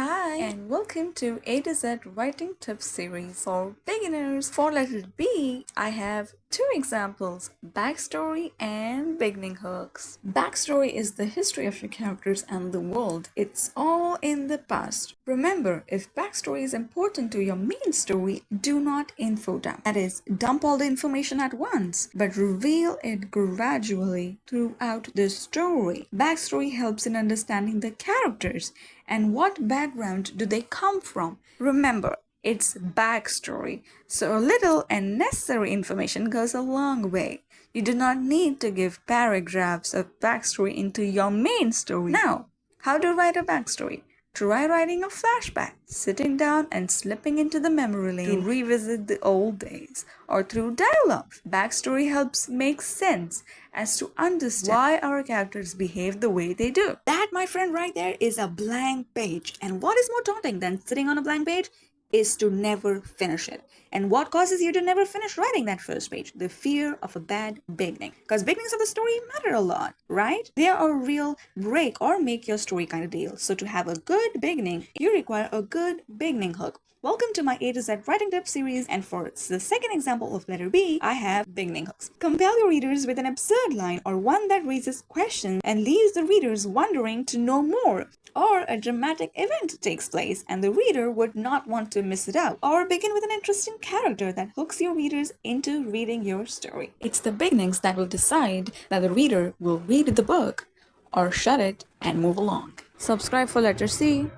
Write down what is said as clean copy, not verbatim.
Hi, and welcome to A to Z Writing Tips series for beginners. For letter B, I have two examples, backstory and beginning hooks. Backstory is the history of your characters and the world. It's all in the past. Remember, if backstory is important to your main story, do not info dump. That is, dump all the information at once, but reveal it gradually throughout the story. Backstory helps in understanding the characters and what background do they come from. Remember, it's backstory, so a little and necessary information goes a long way. You do not need to give paragraphs of backstory into your main story. Now, how to write a backstory? Try writing a flashback, sitting down and slipping into the memory lane to revisit the old days, or through dialogue. Backstory helps make sense as to understand why our characters behave the way they do. That, my friend, right there is a blank page. And what is more daunting than sitting on a blank page is to never finish it. And what causes you to never finish writing that first page? The fear of a bad beginning. Because beginnings of the story matter a lot, right? They are a real break or make your story kind of deal. So to have a good beginning, you require a good beginning hook. Welcome to my A to Z Writing Tips series, and for the second example of letter B, I have beginning hooks. Compel your readers with an absurd line or one that raises questions and leaves the readers wondering to know more. Or a dramatic event takes place and the reader would not want to miss it out. Or begin with an interesting character that hooks your readers into reading your story. It's the beginnings that will decide that the reader will read the book or shut it and move along. Subscribe for letter C.